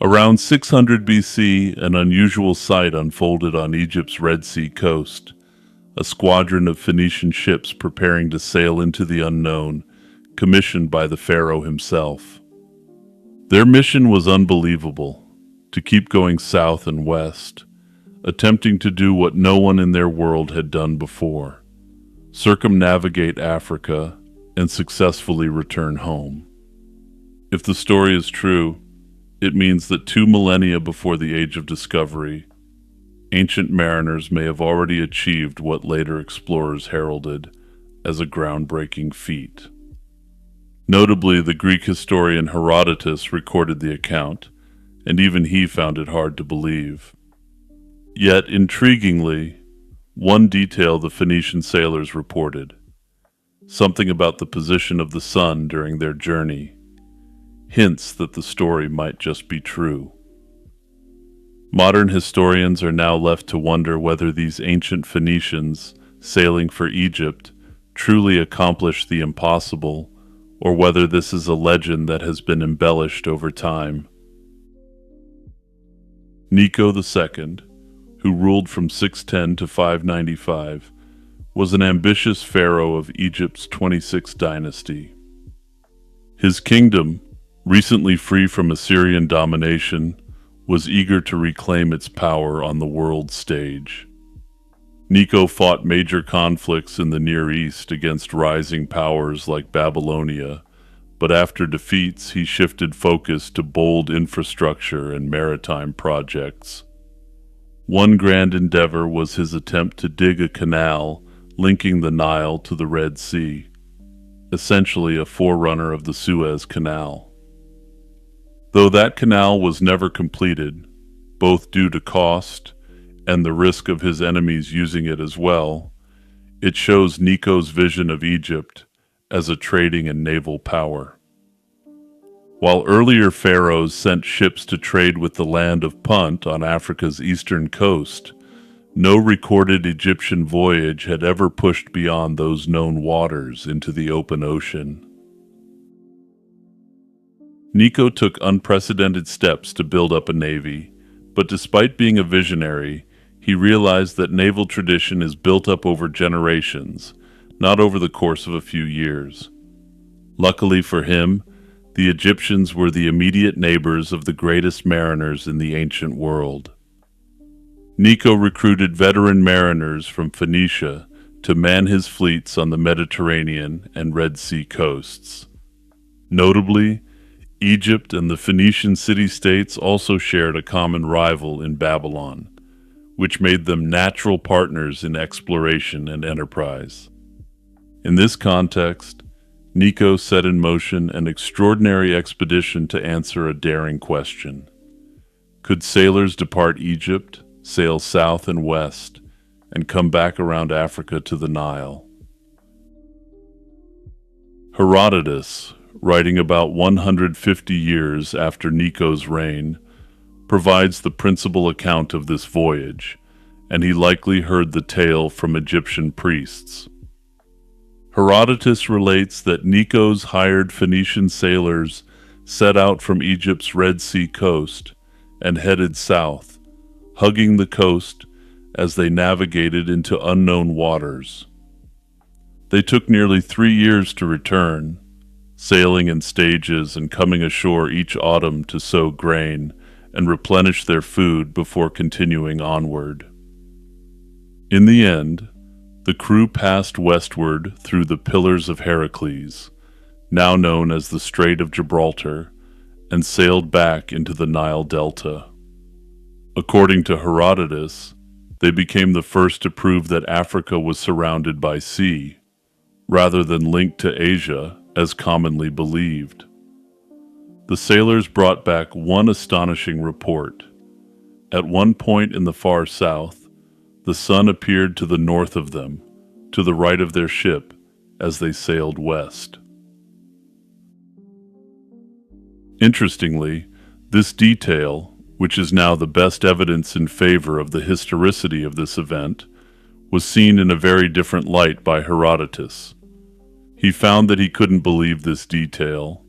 Around 600 BC, an unusual sight unfolded on Egypt's Red Sea coast. A squadron of Phoenician ships preparing to sail into the unknown, commissioned by the pharaoh himself. Their mission was unbelievable, to keep going south and west, attempting to do what no one in their world had done before: circumnavigate Africa and successfully return home. If the story is true, it means that 2 millennia before the Age of Discovery, ancient mariners may have already achieved what later explorers heralded as a groundbreaking feat. Notably, the Greek historian Herodotus recorded the account, and even he found it hard to believe. Yet, intriguingly, one detail the Phoenician sailors reported: something about the position of the sun during their journey, hints that the story might just be true. Modern historians are now left to wonder whether these ancient Phoenicians sailing for Egypt truly accomplished the impossible, or whether this is a legend that has been embellished over time. Necho II, who ruled from 610 to 595, was an ambitious pharaoh of Egypt's 26th dynasty. His kingdom, recently free from Assyrian domination, was eager to reclaim its power on the world stage. Necho fought major conflicts in the Near East against rising powers like Babylonia, but after defeats he shifted focus to bold infrastructure and maritime projects. One grand endeavor was his attempt to dig a canal linking the Nile to the Red Sea, essentially a forerunner of the Suez Canal. Though that canal was never completed, both due to cost and the risk of his enemies using it as well, it shows Necho's vision of Egypt as a trading and naval power. While earlier pharaohs sent ships to trade with the land of Punt on Africa's eastern coast, no recorded Egyptian voyage had ever pushed beyond those known waters into the open ocean. Necho took unprecedented steps to build up a navy, but despite being a visionary, he realized that naval tradition is built up over generations, not over the course of a few years. Luckily for him, the Egyptians were the immediate neighbors of the greatest mariners in the ancient world. Necho recruited veteran mariners from Phoenicia to man his fleets on the Mediterranean and Red Sea coasts. Notably, Egypt and the Phoenician city-states also shared a common rival in Babylon, which made them natural partners in exploration and enterprise. In this context, Necho set in motion an extraordinary expedition to answer a daring question. Could sailors depart Egypt, sail south and west, and come back around Africa to the Nile? Herodotus, writing about 150 years after Necho's reign, provides the principal account of this voyage, and he likely heard the tale from Egyptian priests. Herodotus relates that Necho's hired Phoenician sailors set out from Egypt's Red Sea coast and headed south, hugging the coast as they navigated into unknown waters. They took nearly 3 years to return, sailing in stages and coming ashore each autumn to sow grain and replenish their food before continuing onward. In the end, the crew passed westward through the Pillars of Heracles, now known as the Strait of Gibraltar, and sailed back into the Nile Delta. According to Herodotus, they became the first to prove that Africa was surrounded by sea, rather than linked to Asia, as commonly believed. The sailors brought back one astonishing report. At one point in the far south, the sun appeared to the north of them, to the right of their ship, as they sailed west. Interestingly, this detail, which is now the best evidence in favor of the historicity of this event, was seen in a very different light by Herodotus. He found that he couldn't believe this detail,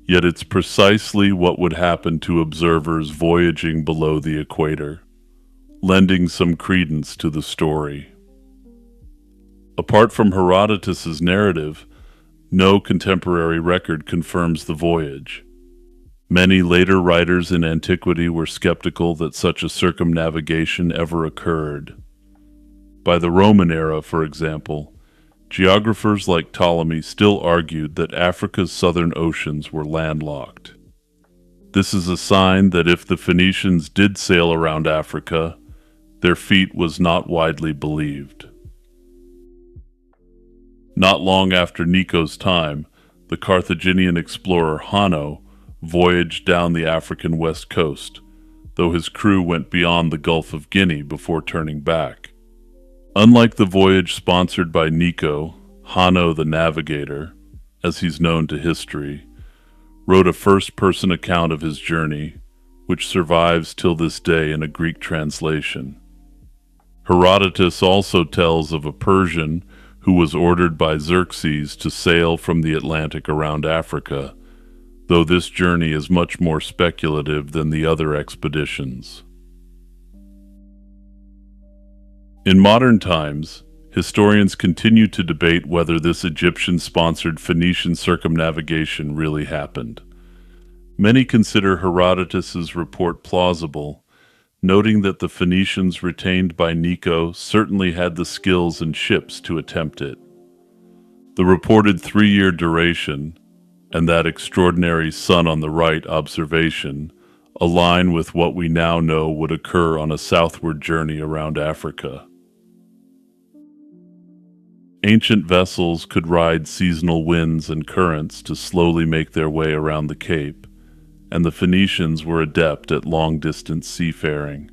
Yet it's precisely what would happen to observers voyaging below the equator, lending some credence to the story. Apart from Herodotus's narrative, no contemporary record confirms the voyage. Many later writers in antiquity were skeptical that such a circumnavigation ever occurred. By the Roman era, for example, geographers like Ptolemy still argued that Africa's southern oceans were landlocked. This is a sign that if the Phoenicians did sail around Africa, their feat was not widely believed. Not long after Necho's time, the Carthaginian explorer Hanno voyaged down the African west coast, though his crew went beyond the Gulf of Guinea before turning back. Unlike the voyage sponsored by Necho, Hanno the Navigator, as he's known to history, wrote a first-person account of his journey, which survives till this day in a Greek translation. Herodotus also tells of a Persian who was ordered by Xerxes to sail from the Atlantic around Africa, though this journey is much more speculative than the other expeditions. In modern times, historians continue to debate whether this Egyptian-sponsored Phoenician circumnavigation really happened. Many consider Herodotus's report plausible, noting that the Phoenicians retained by Necho certainly had the skills and ships to attempt it. The reported 3-year duration, and that extraordinary sun on the right observation, align with what we now know would occur on a southward journey around Africa. Ancient vessels could ride seasonal winds and currents to slowly make their way around the Cape, and the Phoenicians were adept at long-distance seafaring.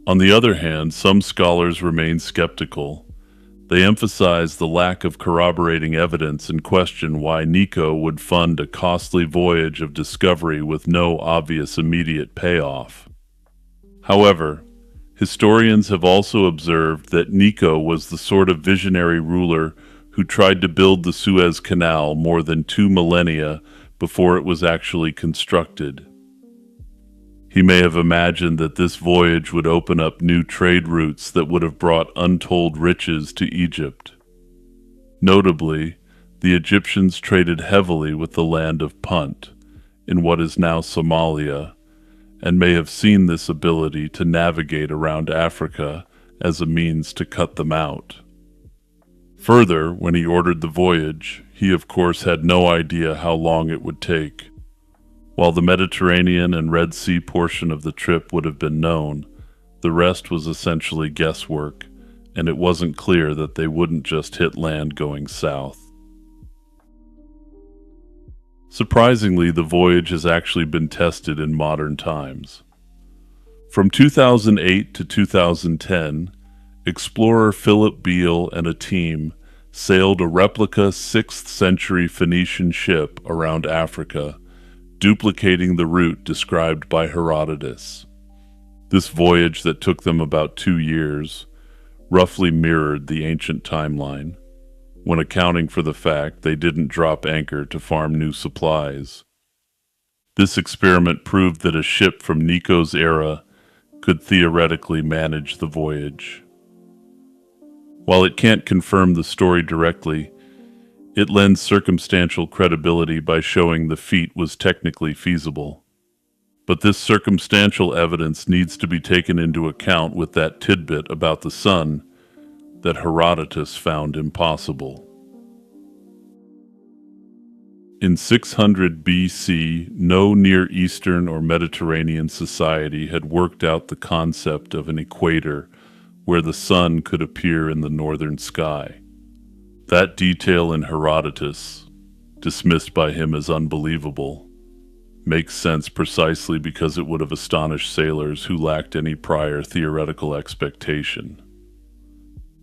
On the other hand, some scholars remain skeptical. They emphasize the lack of corroborating evidence and question why Necho would fund a costly voyage of discovery with no obvious immediate payoff. However, historians have also observed that Necho was the sort of visionary ruler who tried to build the Suez Canal more than 2 millennia before it was actually constructed. He may have imagined that this voyage would open up new trade routes that would have brought untold riches to Egypt. Notably, the Egyptians traded heavily with the land of Punt, in what is now Somalia, and may have seen this ability to navigate around Africa as a means to cut them out. Further, when he ordered the voyage, he of course had no idea how long it would take. While the Mediterranean and Red Sea portion of the trip would have been known, the rest was essentially guesswork, and it wasn't clear that they wouldn't just hit land going south. Surprisingly, the voyage has actually been tested in modern times. From 2008 to 2010, explorer Philip Beale and a team sailed a replica 6th century Phoenician ship around Africa, duplicating the route described by Herodotus. This voyage that took them about 2 years roughly mirrored the ancient timeline, when accounting for the fact they didn't drop anchor to farm new supplies. This experiment proved that a ship from Necho's era could theoretically manage the voyage. While it can't confirm the story directly, it lends circumstantial credibility by showing the feat was technically feasible. But this circumstantial evidence needs to be taken into account with that tidbit about the sun that Herodotus found impossible. In 600 BC, no Near Eastern or Mediterranean society had worked out the concept of an equator where the sun could appear in the northern sky. That detail in Herodotus, dismissed by him as unbelievable, makes sense precisely because it would have astonished sailors who lacked any prior theoretical expectation.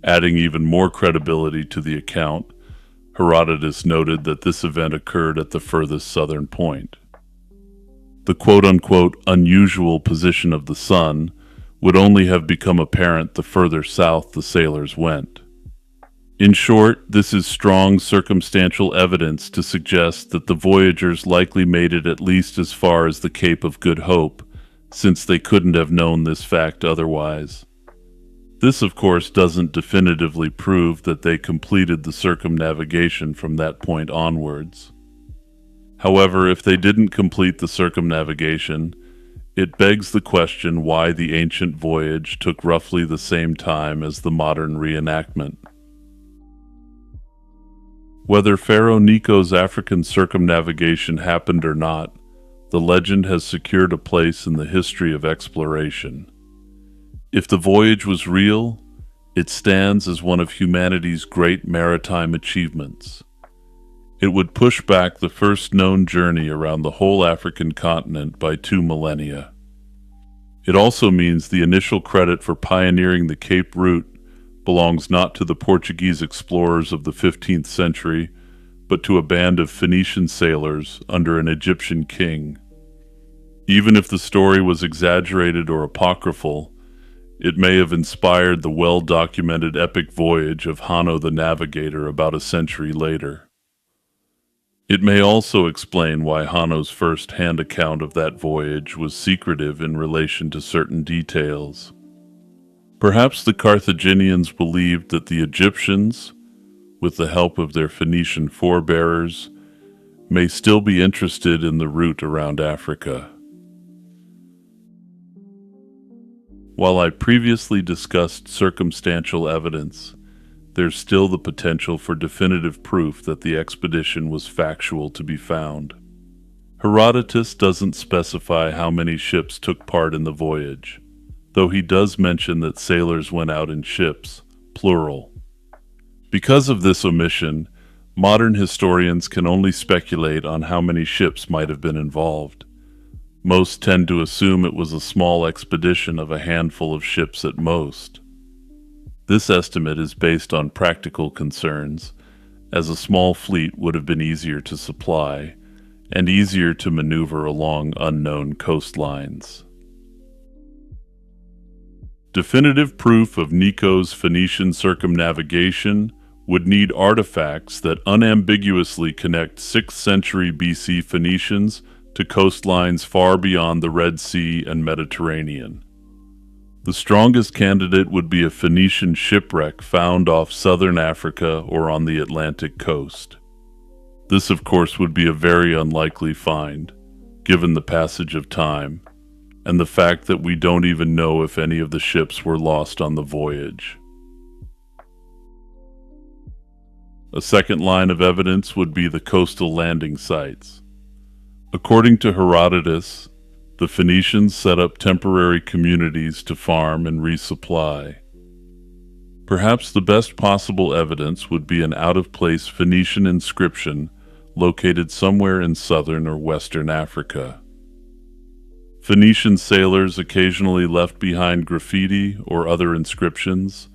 Adding even more credibility to the account, Herodotus noted that this event occurred at the furthest southern point. The quote-unquote unusual position of the sun would only have become apparent the further south the sailors went. In short, this is strong circumstantial evidence to suggest that the voyagers likely made it at least as far as the Cape of Good Hope, since they couldn't have known this fact otherwise. This, of course, doesn't definitively prove that they completed the circumnavigation from that point onwards. However, if they didn't complete the circumnavigation, it begs the question why the ancient voyage took roughly the same time as the modern reenactment. Whether Pharaoh Necho's African circumnavigation happened or not, the legend has secured a place in the history of exploration. If the voyage was real, it stands as one of humanity's great maritime achievements. It would push back the first known journey around the whole African continent by 2 millennia. It also means the initial credit for pioneering the Cape route belongs not to the Portuguese explorers of the 15th century, but to a band of Phoenician sailors under an Egyptian king. Even if the story was exaggerated or apocryphal, it may have inspired the well-documented epic voyage of Hanno the Navigator about a century later. It may also explain why Hanno's first-hand account of that voyage was secretive in relation to certain details. Perhaps the Carthaginians believed that the Egyptians, with the help of their Phoenician forebearers, may still be interested in the route around Africa. While I previously discussed circumstantial evidence, there's still the potential for definitive proof that the expedition was factual to be found. Herodotus doesn't specify how many ships took part in the voyage, though he does mention that sailors went out in ships, plural. Because of this omission, modern historians can only speculate on how many ships might have been involved. Most tend to assume it was a small expedition of a handful of ships at most. This estimate is based on practical concerns, as a small fleet would have been easier to supply and easier to maneuver along unknown coastlines. Definitive proof of Necho's Phoenician circumnavigation would need artifacts that unambiguously connect 6th century BC Phoenicians to coastlines far beyond the Red Sea and Mediterranean. The strongest candidate would be a Phoenician shipwreck found off southern Africa or on the Atlantic coast. This, of course, would be a very unlikely find, given the passage of time, and the fact that we don't even know if any of the ships were lost on the voyage. A second line of evidence would be the coastal landing sites. According to Herodotus, the Phoenicians set up temporary communities to farm and resupply. Perhaps the best possible evidence would be an out-of-place Phoenician inscription located somewhere in southern or western Africa. Phoenician sailors occasionally left behind graffiti or other inscriptions,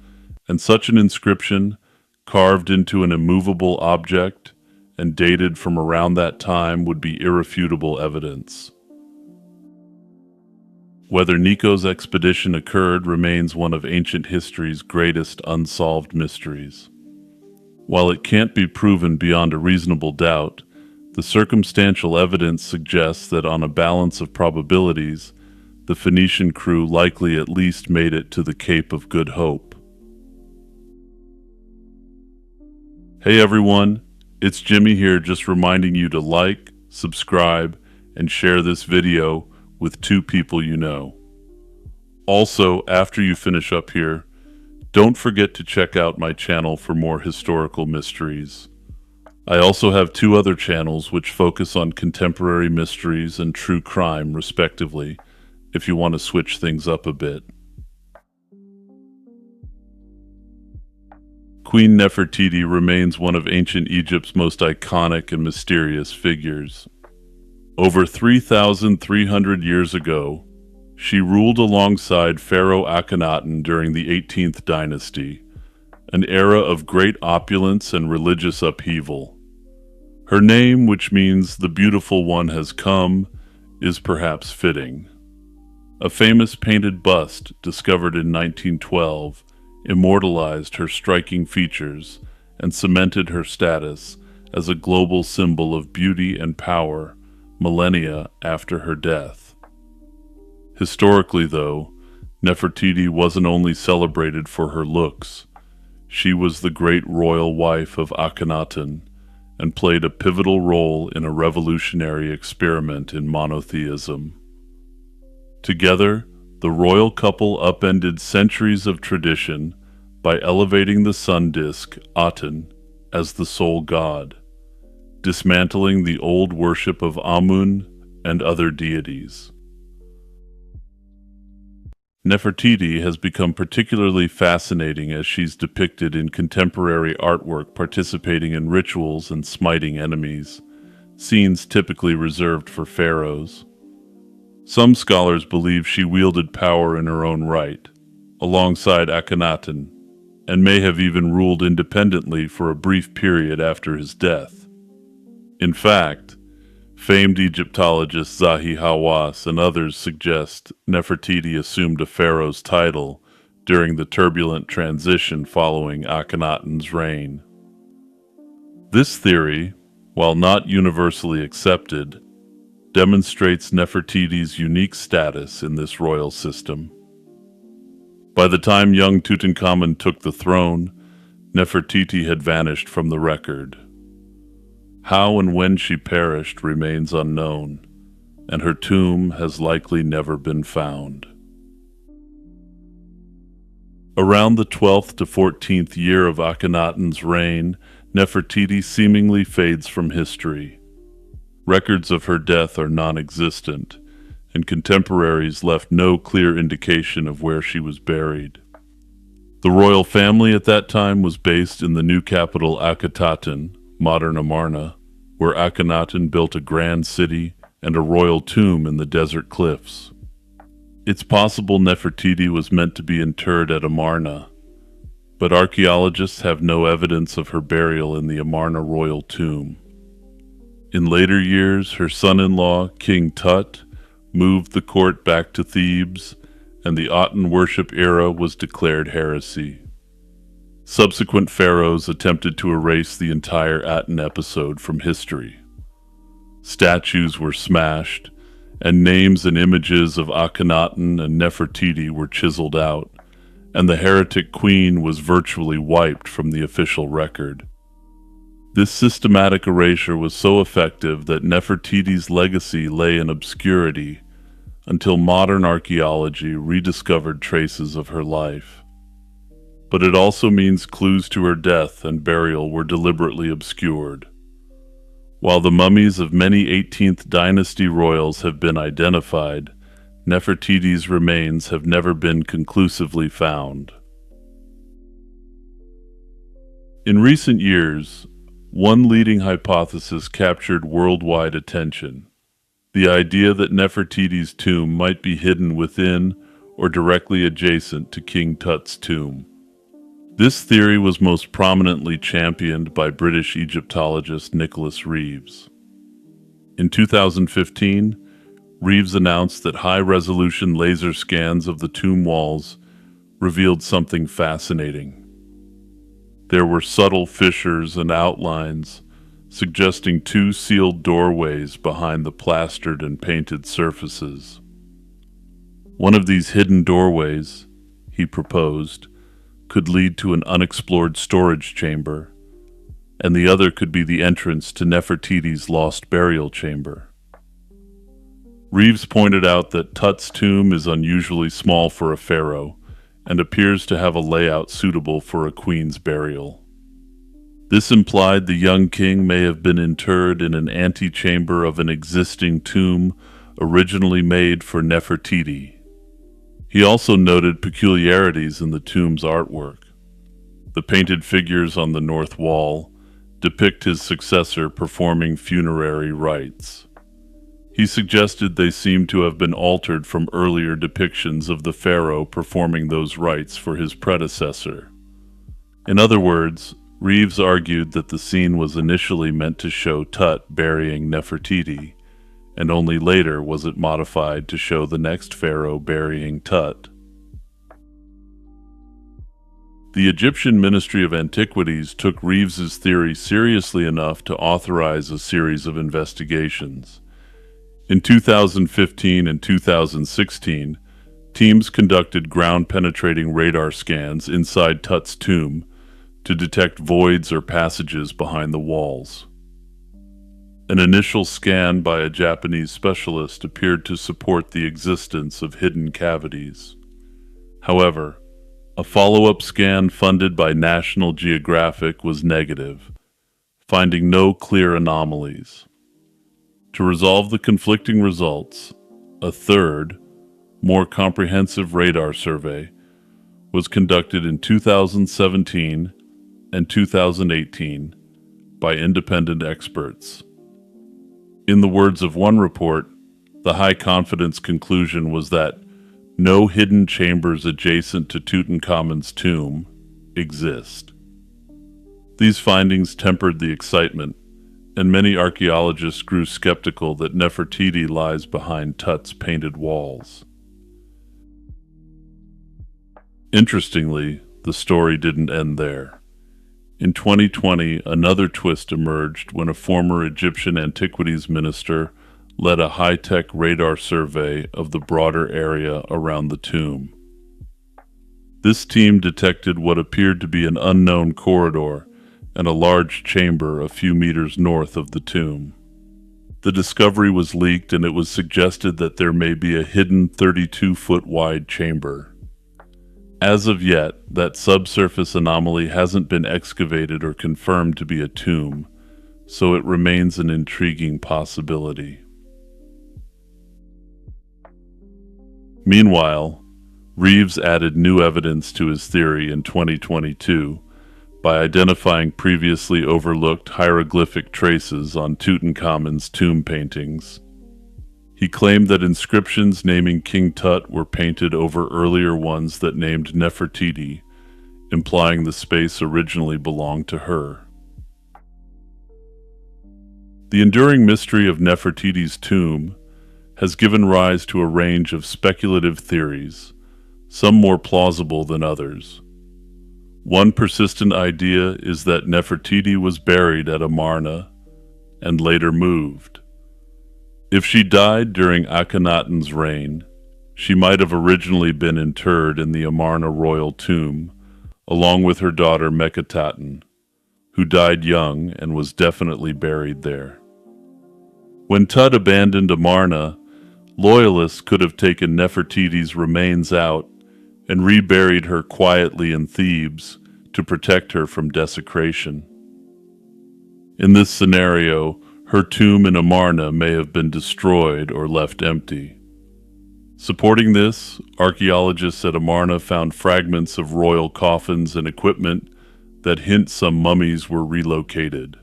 and such an inscription, carved into an immovable object and dated from around that time, would be irrefutable evidence. Whether Necho's expedition occurred remains one of ancient history's greatest unsolved mysteries. While it can't be proven beyond a reasonable doubt, the circumstantial evidence suggests that on a balance of probabilities, the Phoenician crew likely at least made it to the Cape of Good Hope. Hey everyone, it's Jimmy here, just reminding you to like, subscribe, and share this video with 2 people you know. Also, after you finish up here, don't forget to check out my channel for more historical mysteries. I also have 2 other channels which focus on contemporary mysteries and true crime, respectively, if you want to switch things up a bit. Queen Nefertiti remains one of ancient Egypt's most iconic and mysterious figures. Over 3,300 years ago, she ruled alongside Pharaoh Akhenaten during the 18th dynasty, an era of great opulence and religious upheaval. Her name, which means the beautiful one has come, is perhaps fitting. A famous painted bust discovered in 1912 immortalized her striking features and cemented her status as a global symbol of beauty and power millennia after her death. Historically, though, Nefertiti wasn't only celebrated for her looks. She was the great royal wife of Akhenaten and played a pivotal role in a revolutionary experiment in monotheism. Together, the royal couple upended centuries of tradition by elevating the sun disk, Aten, as the sole god, dismantling the old worship of Amun and other deities. Nefertiti has become particularly fascinating as she's depicted in contemporary artwork participating in rituals and smiting enemies, scenes typically reserved for pharaohs. Some scholars believe she wielded power in her own right, alongside Akhenaten, and may have even ruled independently for a brief period after his death. In fact, famed Egyptologist Zahi Hawass and others suggest Nefertiti assumed a pharaoh's title during the turbulent transition following Akhenaten's reign. This theory, while not universally accepted, demonstrates Nefertiti's unique status in this royal system. By the time young Tutankhamun took the throne, Nefertiti had vanished from the record. How and when she perished remains unknown, and her tomb has likely never been found. Around the 12th to 14th year of Akhenaten's reign, Nefertiti seemingly fades from history. Records of her death are non-existent, and contemporaries left no clear indication of where she was buried. The royal family at that time was based in the new capital Akhetaten, modern Amarna, where Akhenaten built a grand city and a royal tomb in the desert cliffs. It's possible Nefertiti was meant to be interred at Amarna, but archaeologists have no evidence of her burial in the Amarna royal tomb. In later years, her son-in-law, King Tut, moved the court back to Thebes, and the Aten worship era was declared heresy. Subsequent pharaohs attempted to erase the entire Aten episode from history. Statues were smashed, and names and images of Akhenaten and Nefertiti were chiseled out, and the heretic queen was virtually wiped from the official record. This systematic erasure was so effective that Nefertiti's legacy lay in obscurity until modern archaeology rediscovered traces of her life. But it also means clues to her death and burial were deliberately obscured. While the mummies of many 18th dynasty royals have been identified, Nefertiti's remains have never been conclusively found. In recent years, one leading hypothesis captured worldwide attention: the idea that Nefertiti's tomb might be hidden within or directly adjacent to King Tut's tomb. This theory was most prominently championed by British Egyptologist Nicholas Reeves. In 2015, Reeves announced that high-resolution laser scans of the tomb walls revealed something fascinating. There were subtle fissures and outlines, suggesting two sealed doorways behind the plastered and painted surfaces. One of these hidden doorways, he proposed, could lead to an unexplored storage chamber, and the other could be the entrance to Nefertiti's lost burial chamber. Reeves pointed out that Tut's tomb is unusually small for a pharaoh and appears to have a layout suitable for a queen's burial. This implied the young king may have been interred in an antechamber of an existing tomb originally made for Nefertiti. He also noted peculiarities in the tomb's artwork. The painted figures on the north wall depict his successor performing funerary rites. He suggested they seem to have been altered from earlier depictions of the pharaoh performing those rites for his predecessor. In other words, Reeves argued that the scene was initially meant to show Tut burying Nefertiti, and only later was it modified to show the next pharaoh burying Tut. The Egyptian Ministry of Antiquities took Reeves's theory seriously enough to authorize a series of investigations. In 2015 and 2016, teams conducted ground-penetrating radar scans inside Tut's tomb to detect voids or passages behind the walls. An initial scan by a Japanese specialist appeared to support the existence of hidden cavities. However, a follow-up scan funded by National Geographic was negative, finding no clear anomalies. To resolve the conflicting results, a third, more comprehensive radar survey was conducted in 2017 and 2018 by independent experts. In the words of one report, the high-confidence conclusion was that no hidden chambers adjacent to Tutankhamun's tomb exist. These findings tempered the excitement, and many archaeologists grew skeptical that Nefertiti lies behind Tut's painted walls. Interestingly, the story didn't end there. In 2020, another twist emerged when a former Egyptian antiquities minister led a high-tech radar survey of the broader area around the tomb. This team detected what appeared to be an unknown corridor and a large chamber a few meters north of the tomb. The discovery was leaked, and it was suggested that there may be a hidden 32-foot wide chamber. As of yet, that subsurface anomaly hasn't been excavated or confirmed to be a tomb, so it remains an intriguing possibility. Meanwhile, Reeves added new evidence to his theory in 2022 by identifying previously overlooked hieroglyphic traces on Tutankhamun's tomb paintings. He claimed that inscriptions naming King Tut were painted over earlier ones that named Nefertiti, implying the space originally belonged to her. The enduring mystery of Nefertiti's tomb has given rise to a range of speculative theories, some more plausible than others. One persistent idea is that Nefertiti was buried at Amarna and later moved. If she died during Akhenaten's reign, she might have originally been interred in the Amarna royal tomb, along with her daughter Meketaten, who died young and was definitely buried there. When Tut abandoned Amarna, loyalists could have taken Nefertiti's remains out and reburied her quietly in Thebes to protect her from desecration. In this scenario, her tomb in Amarna may have been destroyed or left empty. Supporting this, archaeologists at Amarna found fragments of royal coffins and equipment that hint some mummies were relocated.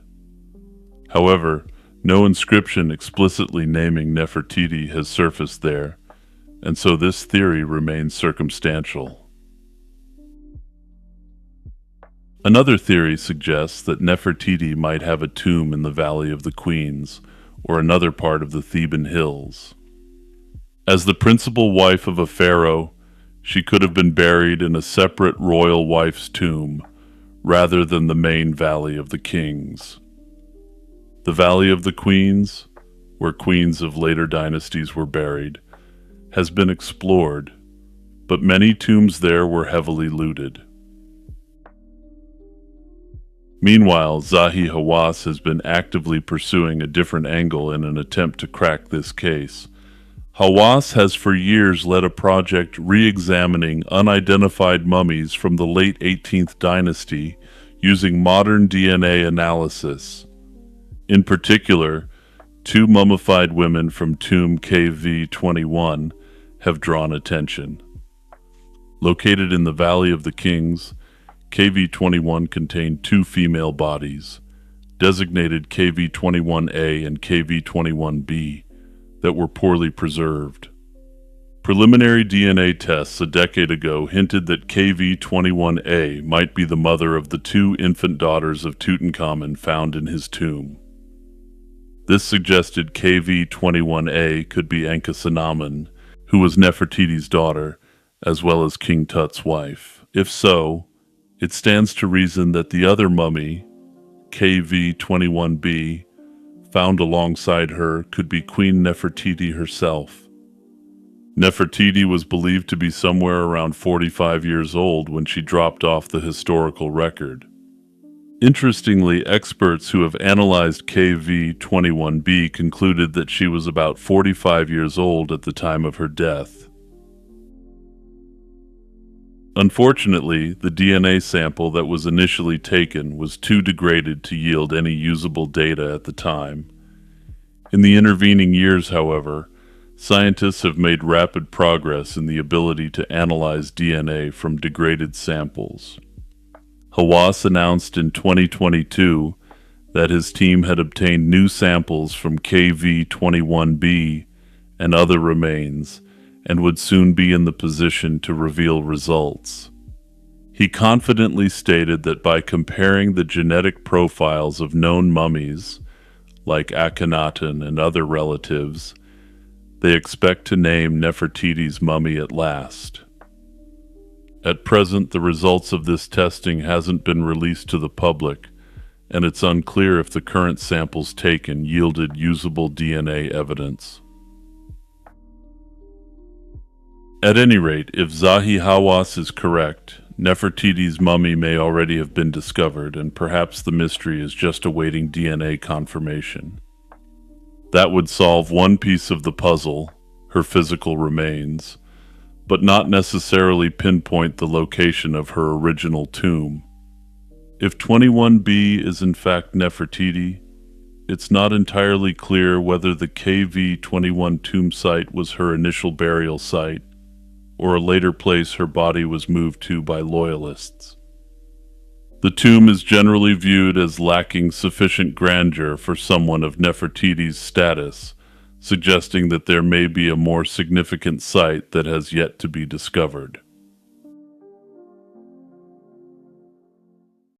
However, no inscription explicitly naming Nefertiti has surfaced there, and so this theory remains circumstantial. Another theory suggests that Nefertiti might have a tomb in the Valley of the Queens, or another part of the Theban hills. As the principal wife of a pharaoh, she could have been buried in a separate royal wife's tomb, rather than the main Valley of the Kings. The Valley of the Queens, where queens of later dynasties were buried, has been explored, but many tombs there were heavily looted. Meanwhile, Zahi Hawass has been actively pursuing a different angle in an attempt to crack this case. Hawass has for years led a project re-examining unidentified mummies from the late 18th dynasty using modern DNA analysis. In particular, 2 mummified women from tomb KV-21 have drawn attention. Located in the Valley of the Kings, KV-21 contained 2 female bodies, designated KV-21A and KV-21B, that were poorly preserved. Preliminary DNA tests a decade ago hinted that KV-21A might be the mother of the 2 infant daughters of Tutankhamun found in his tomb. This suggested KV-21A could be Ankhesenamun, who was Nefertiti's daughter, as well as King Tut's wife. If so, It stands to reason that the other mummy, KV-21b, found alongside her could be Queen Nefertiti herself. Nefertiti was believed to be somewhere around 45 years old when she dropped off the historical record. Interestingly, experts who have analyzed KV-21b concluded that she was about 45 years old at the time of her death. Unfortunately, the DNA sample that was initially taken was too degraded to yield any usable data at the time. In the intervening years, however, scientists have made rapid progress in the ability to analyze DNA from degraded samples. Hawass announced in 2022 that his team had obtained new samples from KV-21b and other remains and would soon be in the position to reveal results. He confidently stated that by comparing the genetic profiles of known mummies, like Akhenaten and other relatives, they expect to name Nefertiti's mummy at last. At present, the results of this testing hasn't been released to the public, and it's unclear if the current samples taken yielded usable DNA evidence. At any rate, if Zahi Hawass is correct, Nefertiti's mummy may already have been discovered, and perhaps the mystery is just awaiting DNA confirmation. That would solve one piece of the puzzle, her physical remains, but not necessarily pinpoint the location of her original tomb. If 21b is in fact Nefertiti, it's not entirely clear whether the KV-21 tomb site was her initial burial site, or a later place her body was moved to by loyalists. The tomb is generally viewed as lacking sufficient grandeur for someone of Nefertiti's status, suggesting that there may be a more significant site that has yet to be discovered.